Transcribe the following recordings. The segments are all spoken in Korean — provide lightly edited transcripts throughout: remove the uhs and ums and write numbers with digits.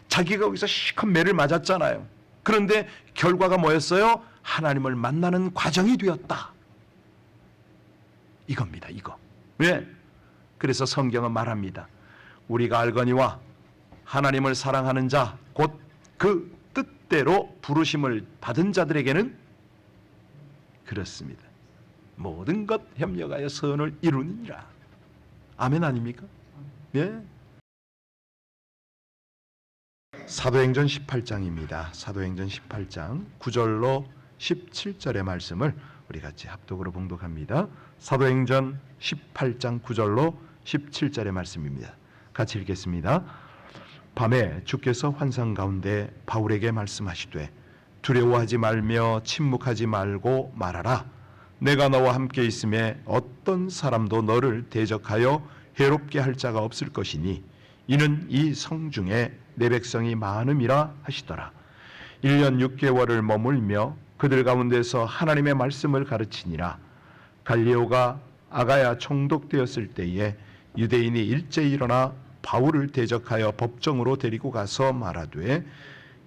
자기가 거기서 시컷 매를 맞았잖아요. 그런데 결과가 뭐였어요? 하나님을 만나는 과정이 되었다. 이겁니다. 이거. 왜? 그래서 성경은 말합니다. 우리가 알거니와 하나님을 사랑하는 자 곧 그 뜻대로 부르심을 받은 자들에게는 그렇습니다. 모든 것 협력하여 선을 이루니라. 아멘 아닙니까? 예. 사도행전 18장입니다. 사도행전 18장 9절로 17절의 말씀을 우리 같이 합독으로 봉독합니다. 사도행전 18장 9절로 17절의 말씀입니다. 같이 읽겠습니다. 밤에 주께서 환상 가운데 바울에게 말씀하시되 두려워하지 말며 침묵하지 말고 말하라. 내가 너와 함께 있음에 어떤 사람도 너를 대적하여 해롭게 할 자가 없을 것이니 이는 이 성 중에 내 백성이 많음이라 하시더라. 1년 6개월을 머물며 그들 가운데서 하나님의 말씀을 가르치니라. 갈리오가 아가야 총독되었을 때에 유대인이 일제히 일어나 바울을 대적하여 법정으로 데리고 가서 말하되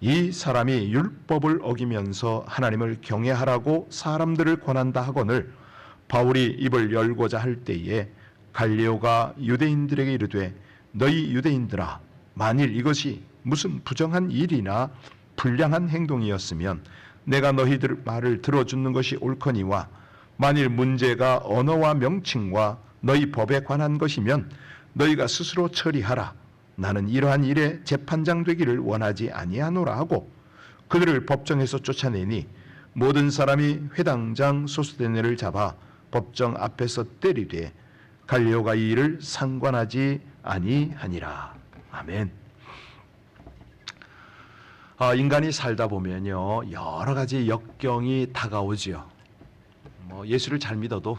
이 사람이 율법을 어기면서 하나님을 경외하라고 사람들을 권한다 하거늘 바울이 입을 열고자 할 때에 갈리오가 유대인들에게 이르되 너희 유대인들아 만일 이것이 무슨 부정한 일이나 불량한 행동이었으면 내가 너희들 말을 들어주는 것이 옳거니와 만일 문제가 언어와 명칭과 너희 법에 관한 것이면 너희가 스스로 처리하라. 나는 이러한 일에 재판장 되기를 원하지 아니하노라 하고 그들을 법정에서 쫓아내니 모든 사람이 회당장 소스데네를 잡아 법정 앞에서 때리되 갈리오가 이 일을 상관하지 아니하니라. 아멘. 인간이 살다 보면요 여러 가지 역경이 다가오지요. 예수를 잘 믿어도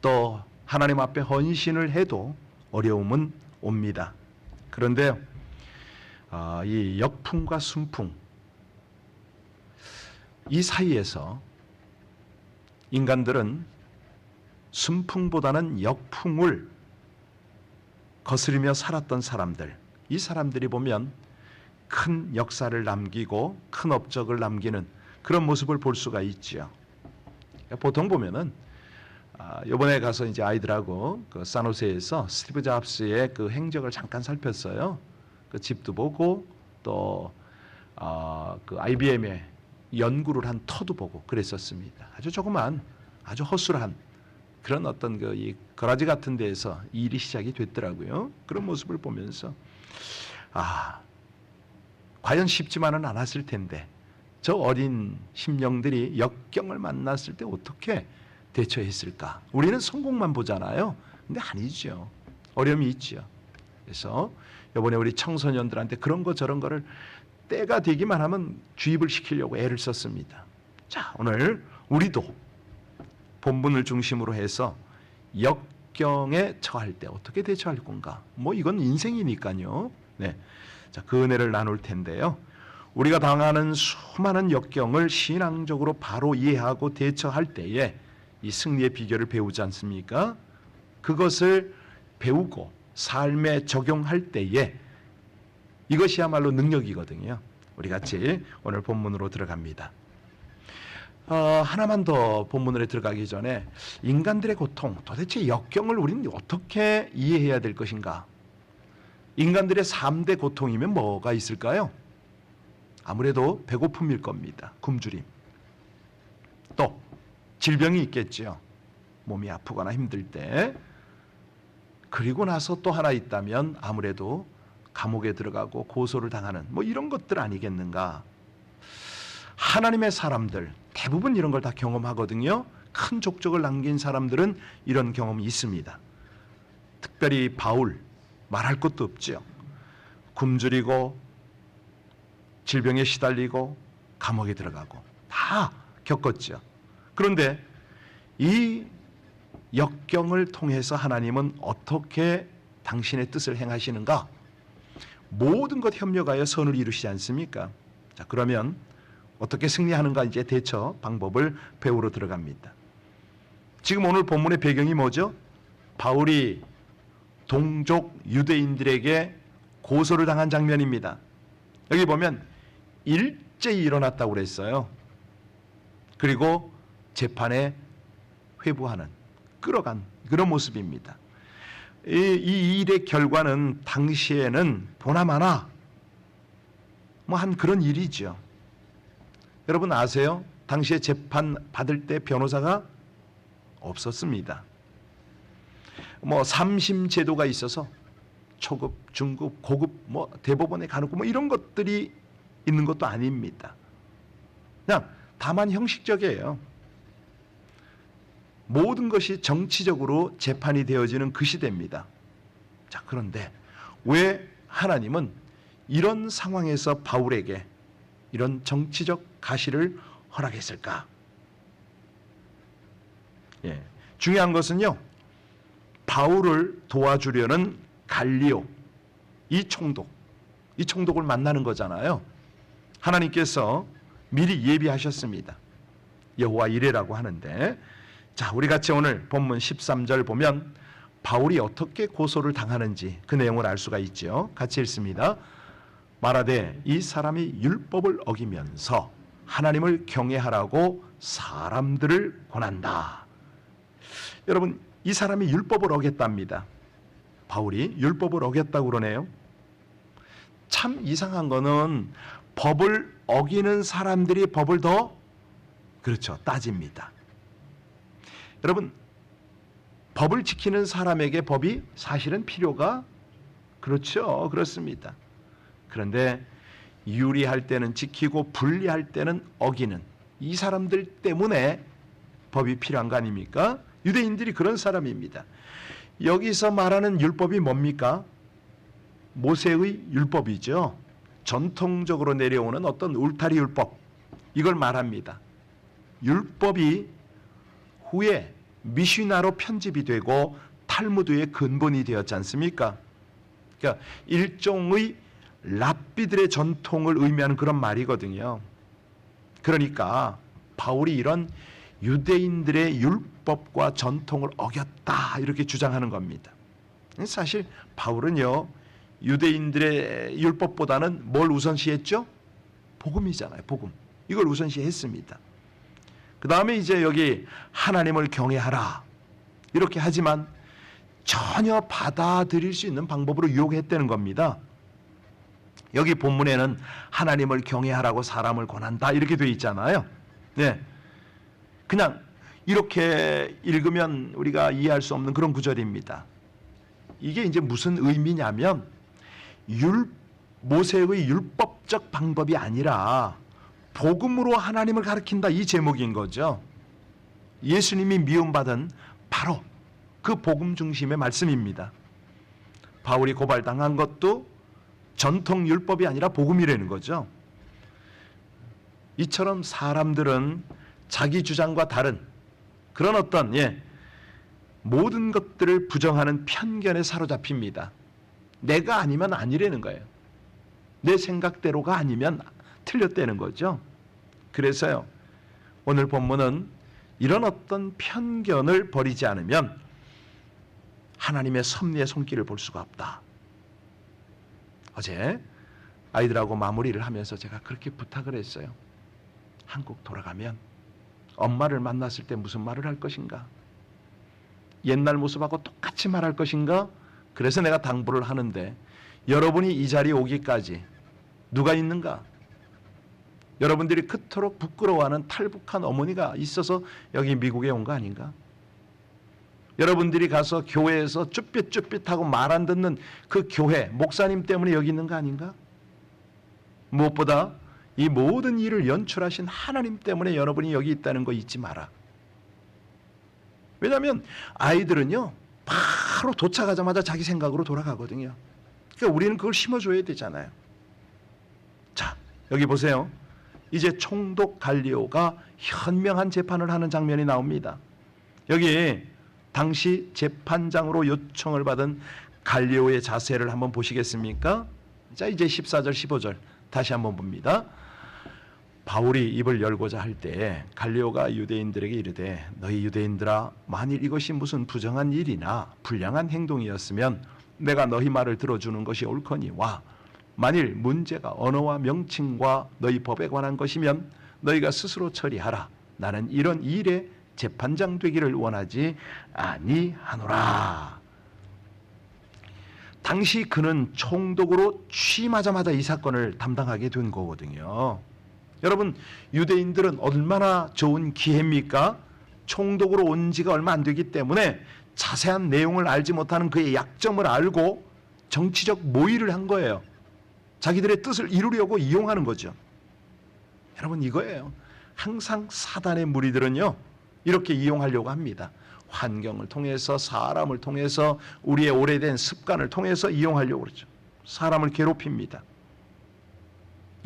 또 하나님 앞에 헌신을 해도 어려움은 옵니다. 그런데 이 역풍과 순풍 이 사이에서 인간들은 순풍보다는 역풍을 거스르며 살았던 사람들, 이 사람들이 보면 큰 역사를 남기고 큰 업적을 남기는 그런 모습을 볼 수가 있죠. 보통 보면은 이번에 가서 이제 아이들하고 그 산호세에서 스티브 잡스의 그 행적을 잠깐 살폈어요. 그 집도 보고 또 그 IBM의 연구를 한 터도 보고 그랬었습니다. 아주 조그만, 아주 허술한 그런 어떤 그 이 거라지 같은 데에서 일이 시작이 됐더라고요. 그런 모습을 보면서 과연 쉽지만은 않았을 텐데 저 어린 심령들이 역경을 만났을 때 어떻게 대처했을까? 우리는 성공만 보잖아요. 근데 아니죠. 어려움이 있죠. 그래서 이번에 우리 청소년들한테 그런 거 저런 거를 때가 되기만 하면 주입을 시키려고 애를 썼습니다. 자, 오늘 우리도 본문을 중심으로 해서 역경에 처할 때 어떻게 대처할 건가? 이건 인생이니까요. 네. 자, 그 은혜를 나눌 텐데요. 우리가 당하는 수많은 역경을 신앙적으로 바로 이해하고 대처할 때에 이 승리의 비결을 배우지 않습니까? 그것을 배우고 삶에 적용할 때에 이것이야말로 능력이거든요. 우리 같이 오늘 본문으로 들어갑니다. 하나만 더 본문으로 들어가기 전에 인간들의 고통, 도대체 역경을 우리는 어떻게 이해해야 될 것인가? 인간들의 3대 고통이면 뭐가 있을까요? 아무래도 배고픔일 겁니다. 굶주림. 또 질병이 있겠죠. 몸이 아프거나 힘들 때. 그리고 나서 또 하나 있다면 아무래도 감옥에 들어가고 고소를 당하는 이런 것들 아니겠는가. 하나님의 사람들 대부분 이런 걸 다 경험하거든요. 큰 족적을 남긴 사람들은 이런 경험이 있습니다. 특별히 바울 말할 것도 없죠. 굶주리고 질병에 시달리고 감옥에 들어가고 다 겪었죠. 그런데 이 역경을 통해서 하나님은 어떻게 당신의 뜻을 행하시는가? 모든 것 협력하여 선을 이루시지 않습니까? 자, 그러면 어떻게 승리하는가 이제 대처 방법을 배우러 들어갑니다. 지금 오늘 본문의 배경이 뭐죠? 바울이 동족 유대인들에게 고소를 당한 장면입니다. 여기 보면 일제히 일어났다고 그랬어요. 그리고 재판에 회부하는, 끌어간 그런 모습입니다. 이 일의 결과는 당시에는 보나마나 한 그런 일이죠. 여러분 아세요? 당시에 재판 받을 때 변호사가 없었습니다. 3심 제도가 있어서 초급, 중급, 고급, 대법원에 가놓고 이런 것들이 있는 것도 아닙니다. 그냥 다만 형식적이에요. 모든 것이 정치적으로 재판이 되어지는 그 시대입니다. 자, 그런데 왜 하나님은 이런 상황에서 바울에게 이런 정치적 가시를 허락했을까? 중요한 것은요, 바울을 도와주려는 갈리오, 이 총독을 만나는 거잖아요. 하나님께서 미리 예비하셨습니다. 여호와 이레라고 하는데, 자, 우리 같이 오늘 본문 13절 보면 바울이 어떻게 고소를 당하는지 그 내용을 알 수가 있죠. 같이 읽습니다. 말하되 이 사람이 율법을 어기면서 하나님을 경외하라고 사람들을 권한다. 여러분, 이 사람이 율법을 어겼답니다. 바울이 율법을 어겼다고 그러네요. 참 이상한 거는 법을 어기는 사람들이 법을 더 따집니다. 여러분, 법을 지키는 사람에게 법이 사실은 필요가 그렇습니다. 그런데 유리할 때는 지키고 불리할 때는 어기는 이 사람들 때문에 법이 필요한 거 아닙니까? 유대인들이 그런 사람입니다. 여기서 말하는 율법이 뭡니까? 모세의 율법이죠. 전통적으로 내려오는 어떤 울타리 율법, 이걸 말합니다. 율법이 후에 미시나로 편집이 되고 탈무드의 근본이 되었지 않습니까? 그러니까 일종의 랍비들의 전통을 의미하는 그런 말이거든요. 그러니까 바울이 이런 유대인들의 율법과 전통을 어겼다 이렇게 주장하는 겁니다. 사실 바울은요, 유대인들의 율법보다는 뭘 우선시했죠? 복음이잖아요. 복음. 이걸 우선시했습니다. 그 다음에 이제 여기 하나님을 경외하라 이렇게 하지만 전혀 받아들일 수 있는 방법으로 유혹했다는 겁니다. 여기 본문에는 하나님을 경외하라고 사람을 권한다 이렇게 돼 있잖아요. 네, 그냥 이렇게 읽으면 우리가 이해할 수 없는 그런 구절입니다. 이게 이제 무슨 의미냐면 모세의 율법적 방법이 아니라 복음으로 하나님을 가리킨다 이 제목인 거죠. 예수님이 미움받은 바로 그 복음 중심의 말씀입니다. 바울이 고발당한 것도 전통 율법이 아니라 복음이라는 거죠. 이처럼 사람들은 자기 주장과 다른 그런 어떤 모든 것들을 부정하는 편견에 사로잡힙니다. 내가 아니면 아니라는 거예요. 내 생각대로가 아니면 틀렸다는 거죠. 그래서요, 오늘 본문은 이런 어떤 편견을 버리지 않으면 하나님의 섭리의 손길을 볼 수가 없다. 어제 아이들하고 마무리를 하면서 제가 그렇게 부탁을 했어요. 한국 돌아가면 엄마를 만났을 때 무슨 말을 할 것인가? 옛날 모습하고 똑같이 말할 것인가? 그래서 내가 당부를 하는데 여러분이 이 자리에 오기까지 누가 있는가? 여러분들이 그토록 부끄러워하는 탈북한 어머니가 있어서 여기 미국에 온 거 아닌가? 여러분들이 가서 교회에서 쭈삣쭈삣하고 말 안 듣는 그 교회 목사님 때문에 여기 있는 거 아닌가? 무엇보다 이 모든 일을 연출하신 하나님 때문에 여러분이 여기 있다는 거 잊지 마라. 왜냐하면 아이들은요 바로 도착하자마자 자기 생각으로 돌아가거든요. 그러니까 우리는 그걸 심어줘야 되잖아요. 자, 여기 보세요. 이제 총독 갈리오가 현명한 재판을 하는 장면이 나옵니다. 여기 당시 재판장으로 요청을 받은 갈리오의 자세를 한번 보시겠습니까? 자, 이제 14절 15절 다시 한번 봅니다. 바울이 입을 열고자 할 때 갈리오가 유대인들에게 이르되 너희 유대인들아, 만일 이것이 무슨 부정한 일이나 불량한 행동이었으면 내가 너희 말을 들어주는 것이 옳거니와 만일 문제가 언어와 명칭과 너희 법에 관한 것이면 너희가 스스로 처리하라. 나는 이런 일에 재판장 되기를 원하지 아니하노라. 당시 그는 총독으로 취임하자마자 이 사건을 담당하게 된 거거든요. 여러분, 유대인들은 얼마나 좋은 기회입니까? 총독으로 온 지가 얼마 안 되기 때문에 자세한 내용을 알지 못하는 그의 약점을 알고 정치적 모의를 한 거예요. 자기들의 뜻을 이루려고 이용하는 거죠. 여러분, 이거예요. 항상 사단의 무리들은요, 이렇게 이용하려고 합니다. 환경을 통해서, 사람을 통해서, 우리의 오래된 습관을 통해서 이용하려고 그러죠. 사람을 괴롭힙니다.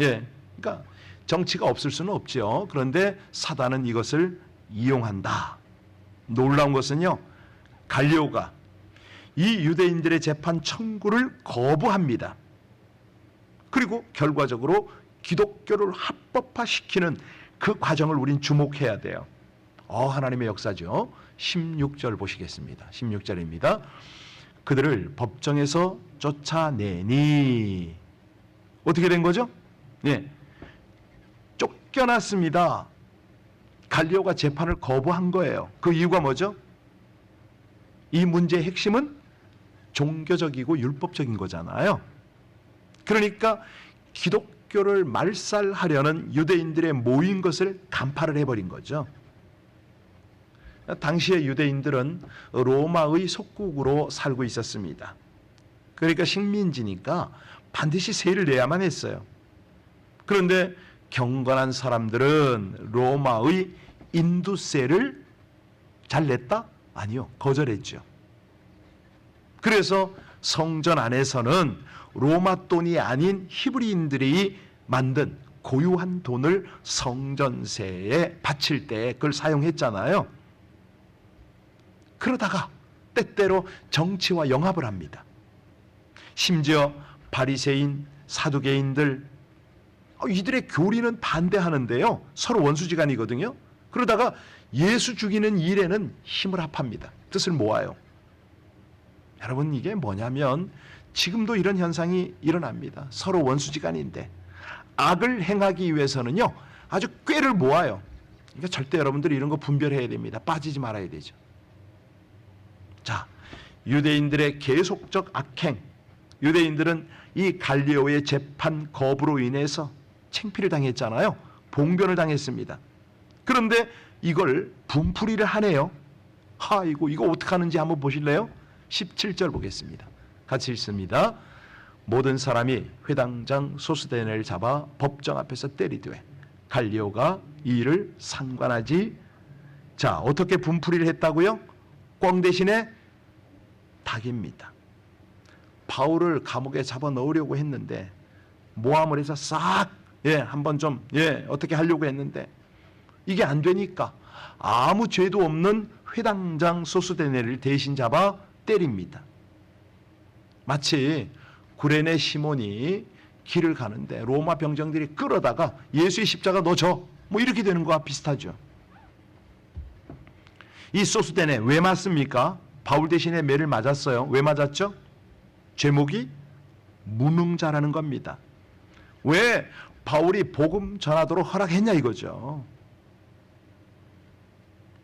예, 그러니까 정치가 없을 수는 없죠. 그런데 사단은 이것을 이용한다. 놀라운 것은요, 갈리오가 이 유대인들의 재판 청구를 거부합니다. 그리고 결과적으로 기독교를 합법화시키는 그 과정을 우린 주목해야 돼요. 하나님의 역사죠. 16절 보시겠습니다. 16절입니다. 그들을 법정에서 쫓아내니 어떻게 된 거죠? 네, 쫓겨났습니다. 갈리오가 재판을 거부한 거예요. 그 이유가 뭐죠? 이 문제의 핵심은 종교적이고 율법적인 거잖아요. 그러니까 기독교를 말살하려는 유대인들의 모인 것을 간파를 해버린 거죠. 당시의 유대인들은 로마의 속국으로 살고 있었습니다. 그러니까 식민지니까 반드시 세를 내야만 했어요. 그런데 경건한 사람들은 로마의 인두세를 잘 냈다? 아니요, 거절했죠. 그래서 성전 안에서는 로마 돈이 아닌 히브리인들이 만든 고유한 돈을 성전세에 바칠 때 그걸 사용했잖아요. 그러다가 때때로 정치와 영합을 합니다. 심지어 바리새인, 사두개인들, 이들의 교리는 반대하는데요, 서로 원수지간이거든요. 그러다가 예수 죽이는 일에는 힘을 합합니다. 뜻을 모아요. 여러분, 이게 뭐냐면 지금도 이런 현상이 일어납니다. 서로 원수지간인데 악을 행하기 위해서는요, 아주 꾀를 모아요. 그러니까 절대 여러분들이 이런 거 분별해야 됩니다. 빠지지 말아야 되죠. 자, 유대인들의 계속적 악행, 유대인들은 이 갈리오의 재판 거부로 인해서 창피를 당했잖아요. 봉변을 당했습니다. 그런데 이걸 분풀이를 하네요. 아이고, 이거 어떻게 하는지 한번 보실래요? 17절 보겠습니다. 같이 읽습니다. 모든 사람이 회당장 소스데네를 잡아 법정 앞에서 때리되 갈리오가 이 일을 상관하지. 자, 어떻게 분풀이를 했다고요? 꿩 대신에 닭입니다. 바울을 감옥에 잡아 넣으려고 했는데 모함을 해서 싹 한번 좀 어떻게 하려고 했는데 이게 안 되니까 아무 죄도 없는 회당장 소스데네를 대신 잡아 때립니다. 마치 구레네 시몬이 길을 가는데 로마 병정들이 끌어다가 예수의 십자가 넣어줘, 뭐 이렇게 되는 거와 비슷하죠. 이 소스데네 왜 맞습니까? 바울 대신에 매를 맞았어요. 왜 맞았죠? 제목이 무능자라는 겁니다. 왜 바울이 복음 전하도록 허락했냐 이거죠.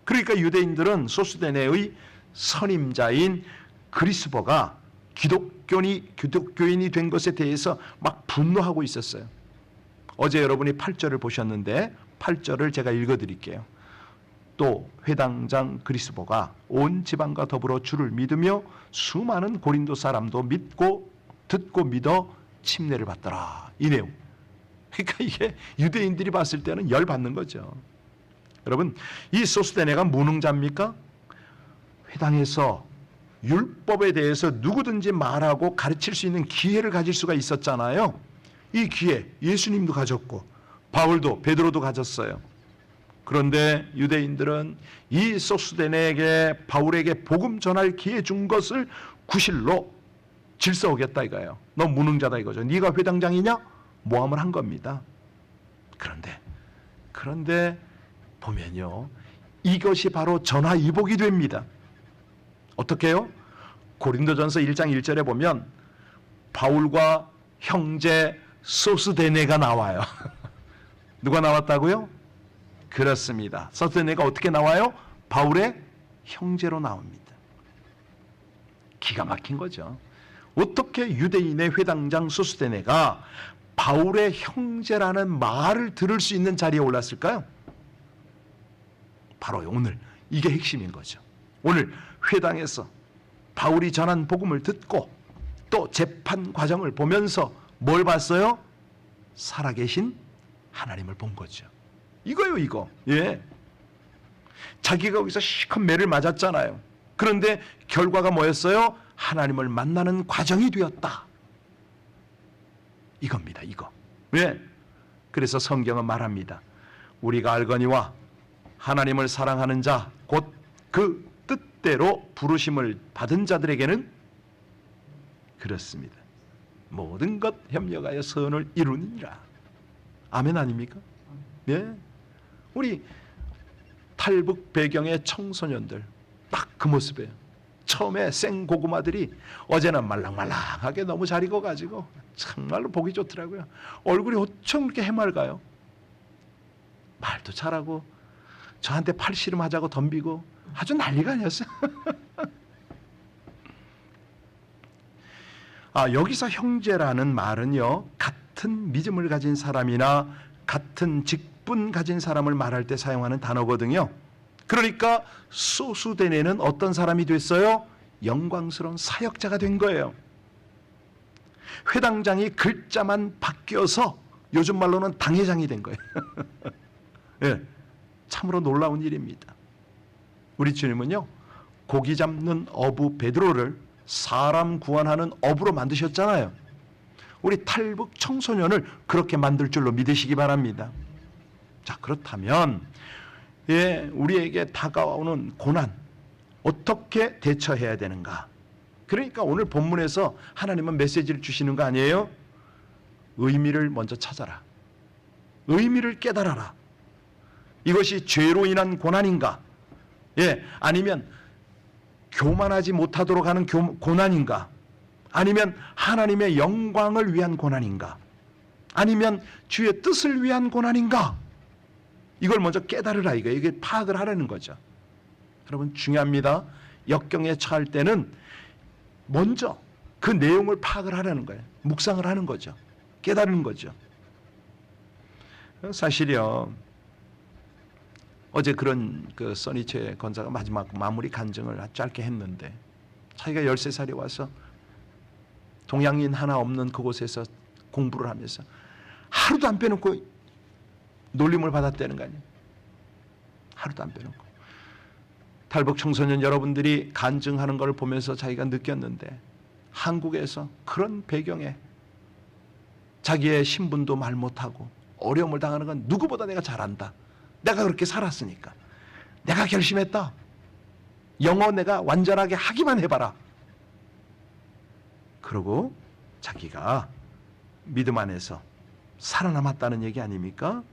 그러니까 유대인들은 소스데네의 선임자인 그리스보가 기독교인이 된 것에 대해서 막 분노하고 있었어요. 어제 여러분이 8절을 보셨는데 8절을 제가 읽어드릴게요. 또 회당장 그리스보가 온 지방과 더불어 주를 믿으며 수많은 고린도 사람도 듣고 믿어 침례를 받더라. 이 내용. 그러니까 이게 유대인들이 봤을 때는 열받는 거죠. 여러분, 이 소스데네가 무능자입니까? 회당에서 율법에 대해서 누구든지 말하고 가르칠 수 있는 기회를 가질 수가 있었잖아요. 이 기회 예수님도 가졌고 바울도, 베드로도 가졌어요. 그런데 유대인들은 이 소스데네에게, 바울에게 복음 전할 기회 준 것을 구실로 질서오겠다 이거예요. 너 무능자다 이거죠. 네가 회당장이냐? 모함을 한 겁니다. 그런데 보면요, 이것이 바로 전화위복이 됩니다. 어떻게 해요? 고린도전서 1장 1절에 보면 바울과 형제 소스데네가 나와요. 누가 나왔다고요? 그렇습니다. 소스데네가 어떻게 나와요? 바울의 형제로 나옵니다. 기가 막힌 거죠. 어떻게 유대인의 회당장 소스데네가 바울의 형제라는 말을 들을 수 있는 자리에 올랐을까요? 바로 오늘 이게 핵심인 거죠. 오늘 회당에서 바울이 전한 복음을 듣고 또 재판 과정을 보면서 뭘 봤어요? 살아계신 하나님을 본 거죠. 이거요, 이거. 예. 자기가 거기서 시큰 매를 맞았잖아요. 그런데 결과가 뭐였어요? 하나님을 만나는 과정이 되었다. 이겁니다, 이거. 왜? 그래서 성경은 말합니다. 우리가 알거니와 하나님을 사랑하는 자, 곧 그 뜻대로 부르심을 받은 자들에게는 그렇습니다. 모든 것 협력하여 선을 이루니라. 아멘 아닙니까? 네. 우리 탈북 배경의 청소년들 딱 그 모습이에요. 처음에 생고구마들이 어제는 말랑말랑하게 너무 잘 익어가지고 정말로 보기 좋더라고요. 얼굴이 어쩜 그렇게 해맑아요. 말도 잘하고 저한테 팔씨름하자고 덤비고 아주 난리가 아니었어요. 여기서 형제라는 말은요, 같은 믿음을 가진 사람이나 같은 직분 가진 사람을 말할 때 사용하는 단어거든요. 그러니까 소수데네는 어떤 사람이 됐어요? 영광스러운 사역자가 된 거예요. 회당장이 글자만 바뀌어서 요즘 말로는 당회장이 된 거예요. 예, 참으로 놀라운 일입니다. 우리 주님은요, 고기 잡는 어부 베드로를 사람 구원하는 어부로 만드셨잖아요. 우리 탈북 청소년을 그렇게 만들 줄로 믿으시기 바랍니다. 자, 그렇다면 우리에게 다가오는 고난 어떻게 대처해야 되는가? 그러니까 오늘 본문에서 하나님은 메시지를 주시는 거 아니에요? 의미를 먼저 찾아라. 의미를 깨달아라. 이것이 죄로 인한 고난인가? 아니면 교만하지 못하도록 하는 고난인가? 아니면 하나님의 영광을 위한 고난인가? 아니면 주의 뜻을 위한 고난인가? 이걸 먼저 깨달으라, 이게 파악을 하라는 거죠. 여러분, 중요합니다. 역경에 처할 때는 먼저 그 내용을 파악을 하라는 거예요. 묵상을 하는 거죠. 깨달은 거죠. 사실이요, 어제 그런 써니체 권사가 마지막 마무리 간증을 짧게 했는데, 자기가 13살에 와서 동양인 하나 없는 그곳에서 공부를 하면서 하루도 안 빼놓고 놀림을 받았다는 거 아니에요. 하루도 안 빼놓고. 탈북 청소년 여러분들이 간증하는 걸 보면서 자기가 느꼈는데, 한국에서 그런 배경에 자기의 신분도 말 못하고 어려움을 당하는 건 누구보다 내가 잘 안다. 내가 그렇게 살았으니까. 내가 결심했다. 영어 내가 완전하게 하기만 해봐라. 그러고 자기가 믿음 안에서 살아남았다는 얘기 아닙니까?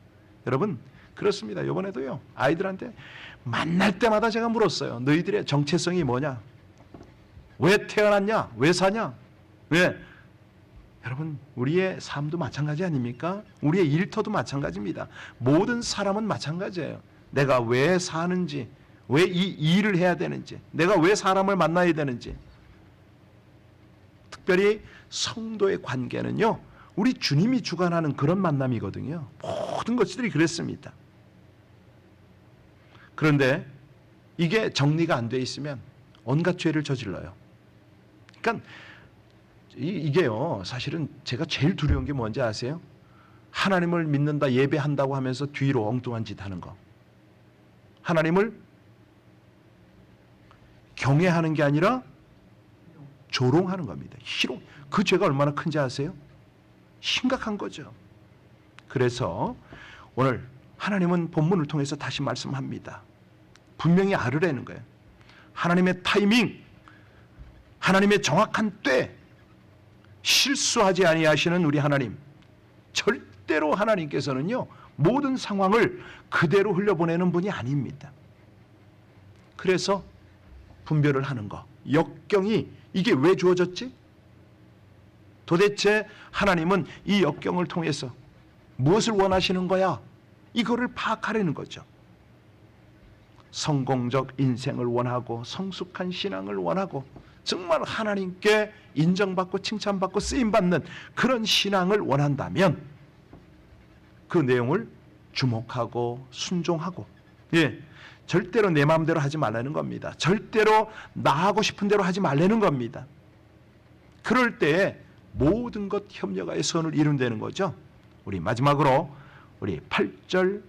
여러분, 그렇습니다. 이번에도요, 아이들한테 만날 때마다 제가 물었어요. 너희들의 정체성이 뭐냐? 왜 태어났냐? 왜 사냐? 왜? 여러분, 우리의 삶도 마찬가지 아닙니까? 우리의 일터도 마찬가지입니다. 모든 사람은 마찬가지예요. 내가 왜 사는지, 왜 이 일을 해야 되는지, 내가 왜 사람을 만나야 되는지. 특별히 성도의 관계는요, 우리 주님이 주관하는 그런 만남이거든요. 모든 것들이 그랬습니다. 그런데 이게 정리가 안 돼 있으면 온갖 죄를 저질러요. 그러니까 이게요, 사실은 제가 제일 두려운 게 뭔지 아세요? 하나님을 믿는다, 예배한다고 하면서 뒤로 엉뚱한 짓 하는 거. 하나님을 경외하는 게 아니라 조롱하는 겁니다. 희롱. 그 죄가 얼마나 큰지 아세요? 심각한 거죠. 그래서 오늘 하나님은 본문을 통해서 다시 말씀합니다. 분명히 알으라는 거예요. 하나님의 타이밍, 하나님의 정확한 때, 실수하지 아니하시는 우리 하나님, 절대로 하나님께서는요, 모든 상황을 그대로 흘려보내는 분이 아닙니다. 그래서 분별을 하는 거, 역경이 이게 왜 주어졌지? 도대체 하나님은 이 역경을 통해서 무엇을 원하시는 거야? 이거를 파악하려는 거죠. 성공적 인생을 원하고 성숙한 신앙을 원하고 정말 하나님께 인정받고 칭찬받고 쓰임받는 그런 신앙을 원한다면 그 내용을 주목하고 순종하고, 절대로 내 마음대로 하지 말라는 겁니다. 절대로 나 하고 싶은 대로 하지 말라는 겁니다. 그럴 때에 모든 것 협력하여 선을 이룬다는 거죠. 우리 마지막으로 우리 9절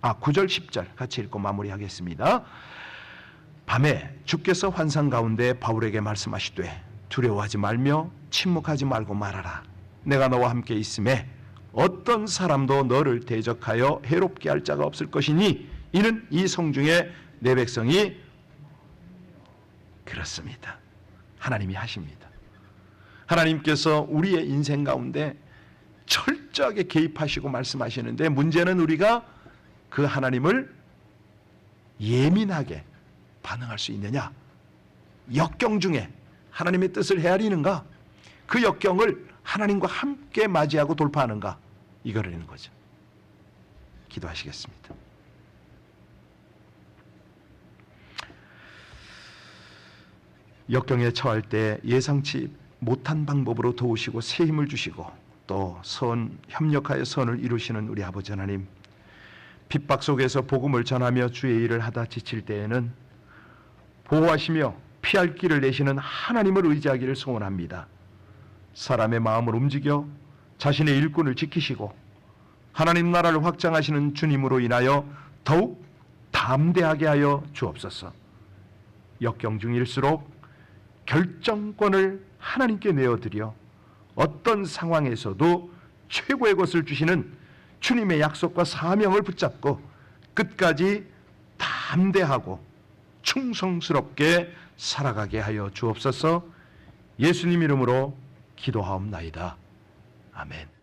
10절 같이 읽고 마무리하겠습니다. 밤에 주께서 환상 가운데 바울에게 말씀하시되 두려워하지 말며 침묵하지 말고 말하라. 내가 너와 함께 있음에 어떤 사람도 너를 대적하여 해롭게 할 자가 없을 것이니 이는 이 성중에 내 백성이 그렇습니다. 하나님이 하십니다. 하나님께서 우리의 인생 가운데 철저하게 개입하시고 말씀하시는데, 문제는 우리가 그 하나님을 예민하게 반응할 수 있느냐, 역경 중에 하나님의 뜻을 헤아리는가, 그 역경을 하나님과 함께 맞이하고 돌파하는가, 이거라는 거죠. 기도하시겠습니다. 역경에 처할 때 예상치 못한 방법으로 도우시고 새 힘을 주시고 또 협력하여 선을 이루시는 우리 아버지 하나님, 핍박 속에서 복음을 전하며 주의 일을 하다 지칠 때에는 보호하시며 피할 길을 내시는 하나님을 의지하기를 소원합니다. 사람의 마음을 움직여 자신의 일꾼을 지키시고 하나님 나라를 확장하시는 주님으로 인하여 더욱 담대하게 하여 주옵소서. 역경 중일수록 결정권을 하나님께 내어드려 어떤 상황에서도 최고의 것을 주시는 주님의 약속과 사명을 붙잡고 끝까지 담대하고 충성스럽게 살아가게 하여 주옵소서. 예수님 이름으로 기도하옵나이다. 아멘.